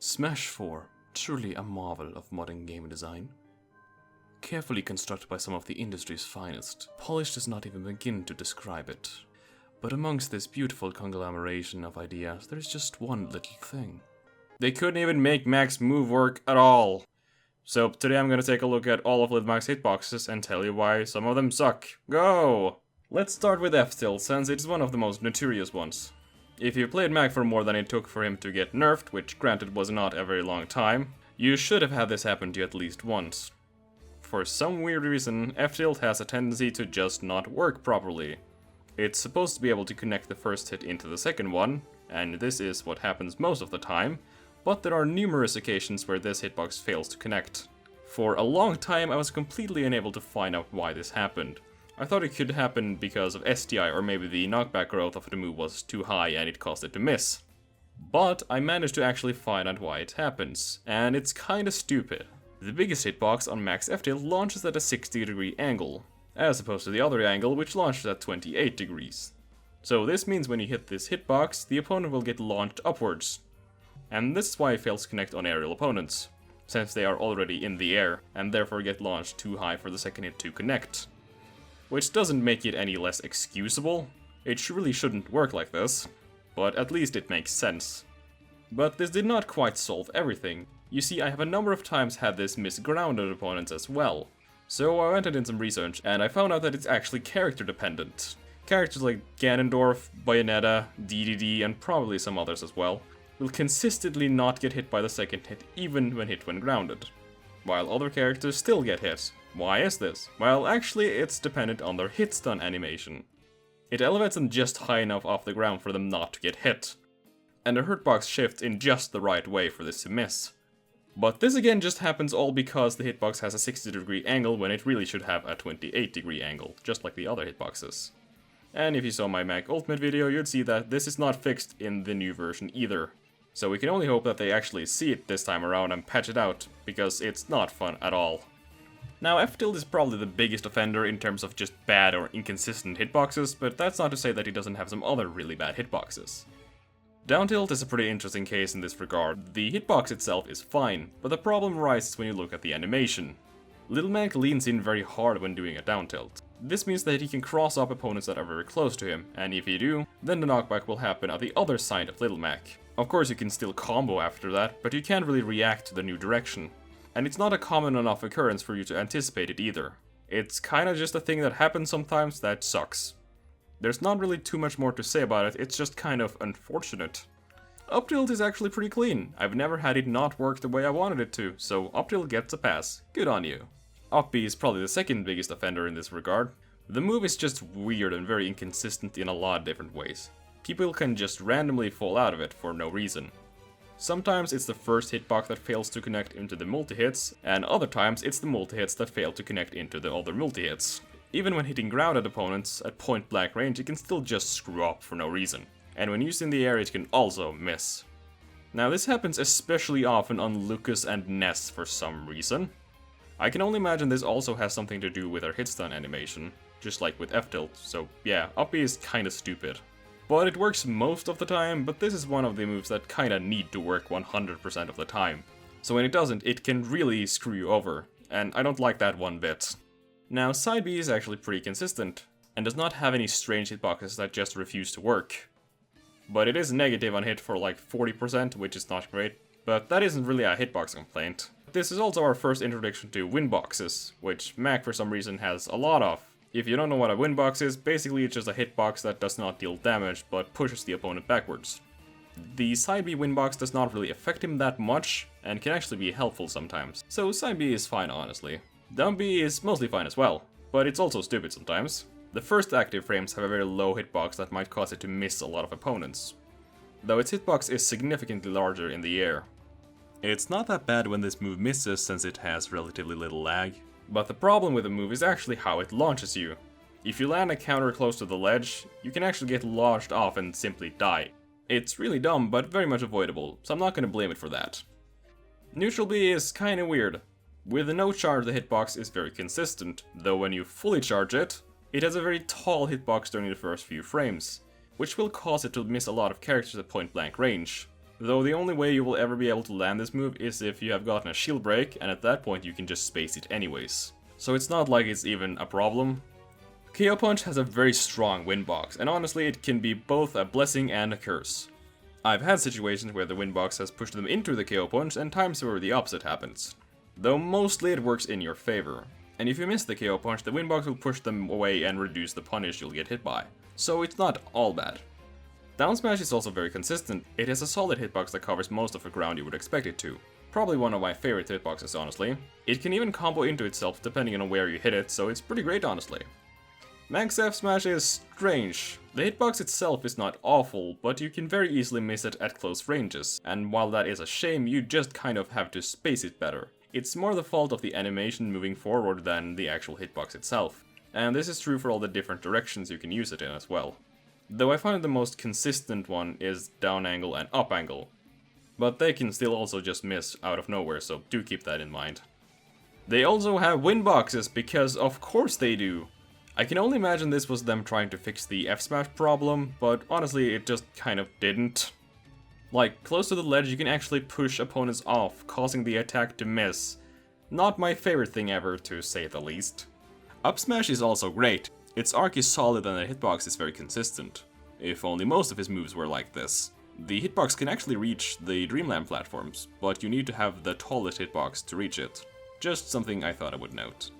Smash 4, truly a marvel of modern game design. Carefully constructed by some of the industry's finest, polish does not even begin to describe it. But amongst this beautiful conglomeration of ideas, there's just one little thing. They couldn't even make Mac's move work at all. So today I'm gonna take a look at all of Mac's hitboxes and tell you why some of them suck. Go! Let's start with F-Tilt, since it's one of the most notorious ones. If you played Mac for more than it took for him to get nerfed, which granted was not a very long time, you should have had this happen to you at least once. For some weird reason, F-Tilt has a tendency to just not work properly. It's supposed to be able to connect the first hit into the second one, and this is what happens most of the time, but there are numerous occasions where this hitbox fails to connect. For a long time I was completely unable to find out why this happened. I thought it could happen because of STI, or maybe the knockback growth of the move was too high and it caused it to miss. But I managed to actually find out why it happens, and it's kinda stupid. The biggest hitbox on Mac's F-Tilt launches at a 60-degree angle, as opposed to the other angle which launches at 28 degrees. So this means when you hit this hitbox, the opponent will get launched upwards. And this is why it fails to connect on aerial opponents, since they are already in the air, and therefore get launched too high for the second hit to connect. Which doesn't make it any less excusable. It really shouldn't work like this, but at least it makes sense. But this did not quite solve everything. You see, I have a number of times had this miss grounded opponents as well. So I went and did some research, and I found out that it's actually character dependent. Characters like Ganondorf, Bayonetta, DDD, and probably some others as well, will consistently not get hit by the second hit even when hit when grounded, while other characters still get hit. Why is this? Well, actually it's dependent on their hit stun animation. It elevates them just high enough off the ground for them not to get hit, and the hitbox shifts in just the right way for this to miss. But this again just happens all because the hitbox has a 60-degree angle when it really should have a 28-degree angle, just like the other hitboxes. And if you saw my Mac Ultimate video, you'd see that this is not fixed in the new version either. So we can only hope that they actually see it this time around and patch it out, because it's not fun at all. Now, F-Tilt is probably the biggest offender in terms of just bad or inconsistent hitboxes, but that's not to say that he doesn't have some other really bad hitboxes. Down tilt is a pretty interesting case in this regard. The hitbox itself is fine, but the problem arises when you look at the animation. Little Mac leans in very hard when doing a down tilt. This means that he can cross up opponents that are very close to him, and if you do, then the knockback will happen at the other side of Little Mac. Of course you can still combo after that, but you can't really react to the new direction. And it's not a common enough occurrence for you to anticipate it either. It's kinda just a thing that happens sometimes that sucks. There's not really too much more to say about it, it's just kind of unfortunate. Up tilt is actually pretty clean. I've never had it not work the way I wanted it to, so up tilt gets a pass. Good on you. Up B is probably the second biggest offender in this regard. The move is just weird and very inconsistent in a lot of different ways. People can just randomly fall out of it for no reason. Sometimes it's the first hitbox that fails to connect into the multi-hits, and other times it's the multi-hits that fail to connect into the other multi-hits. Even when hitting grounded opponents at point blank range, it can still just screw up for no reason. And when used in the air, it can also miss. Now this happens especially often on Lucas and Ness for some reason. I can only imagine this also has something to do with their hit stun animation, just like with F-Tilt, so yeah, up B is kinda stupid. But it works most of the time, but this is one of the moves that kinda need to work 100% of the time. So when it doesn't, it can really screw you over, and I don't like that one bit. Now side B is actually pretty consistent, and does not have any strange hitboxes that just refuse to work. But it is negative on hit for like 40%, which is not great, but that isn't really a hitbox complaint. This is also our first introduction to winboxes, which Mac for some reason has a lot of. If you don't know what a winbox is, basically it's just a hitbox that does not deal damage, but pushes the opponent backwards. The side B winbox does not really affect him that much, and can actually be helpful sometimes. So side B is fine, honestly. Down B is mostly fine as well, but it's also stupid sometimes. The first active frames have a very low hitbox that might cause it to miss a lot of opponents, though its hitbox is significantly larger in the air. It's not that bad when this move misses since it has relatively little lag. But the problem with the move is actually how it launches you. If you land a counter close to the ledge, you can actually get launched off and simply die. It's really dumb, but very much avoidable, so I'm not gonna blame it for that. Neutral B is kinda weird. With no charge, the hitbox is very consistent, though when you fully charge it, it has a very tall hitbox during the first few frames, which will cause it to miss a lot of characters at point blank range. Though the only way you will ever be able to land this move is if you have gotten a shield break, and at that point you can just space it anyways. So it's not like it's even a problem. KO Punch has a very strong windbox, and honestly it can be both a blessing and a curse. I've had situations where the windbox has pushed them into the KO Punch, and times where the opposite happens. Though mostly it works in your favor. And if you miss the KO Punch, the windbox will push them away and reduce the punish you'll get hit by. So it's not all bad. Down smash is also very consistent. It has a solid hitbox that covers most of the ground you would expect it to. Probably one of my favorite hitboxes, honestly. It can even combo into itself depending on where you hit it, so it's pretty great, honestly. MagSafe smash is strange. The hitbox itself is not awful, but you can very easily miss it at close ranges, and while that is a shame, you just kind of have to space it better. It's more the fault of the animation moving forward than the actual hitbox itself, and this is true for all the different directions you can use it in as well. Though I find the most consistent one is down angle and up angle. But they can still also just miss out of nowhere, so do keep that in mind. They also have windboxes, because of course they do! I can only imagine this was them trying to fix the F-smash problem, but honestly it just kind of didn't. Like, close to the ledge you can actually push opponents off, causing the attack to miss. Not my favorite thing ever, to say the least. Up smash is also great. Its arc is solid and the hitbox is very consistent. If only most of his moves were like this. The hitbox can actually reach the Dreamland platforms, but you need to have the tallest hitbox to reach it. Just something I thought I would note.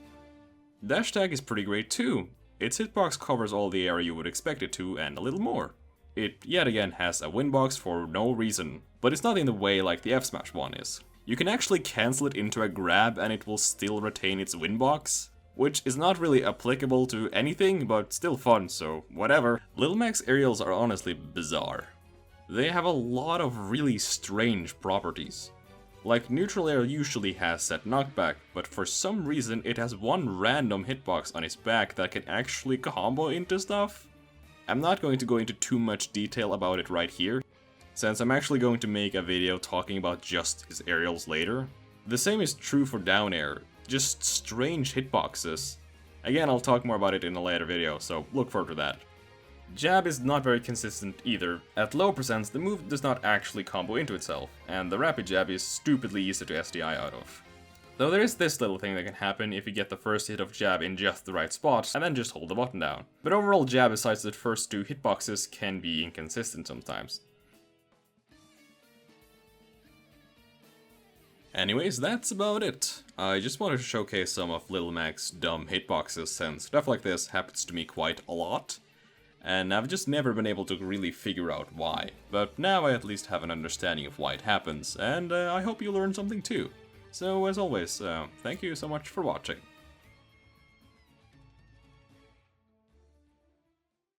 Dash tag is pretty great too. Its hitbox covers all the area you would expect it to and a little more. It yet again has a windbox for no reason, but it's not in the way like the F-smash one is. You can actually cancel it into a grab and it will still retain its windbox. Which is not really applicable to anything, but still fun, so whatever. Little Mac's aerials are honestly bizarre. They have a lot of really strange properties. Like, neutral air usually has set knockback, but for some reason it has one random hitbox on its back that can actually combo into stuff. I'm not going to go into too much detail about it right here, since I'm actually going to make a video talking about just his aerials later. The same is true for down air. Just strange hitboxes. Again, I'll talk more about it in a later video, so look forward to that. Jab is not very consistent either. At low percents, the move does not actually combo into itself, and the rapid jab is stupidly easy to SDI out of. Though there is this little thing that can happen if you get the first hit of jab in just the right spot, and then just hold the button down. But overall, jab besides the first two hitboxes can be inconsistent sometimes. Anyways, that's about it. I just wanted to showcase some of Little Mac's dumb hitboxes, since stuff like this happens to me quite a lot. And I've just never been able to really figure out why. But now I at least have an understanding of why it happens, and I hope you learned something too. So as always, thank you so much for watching.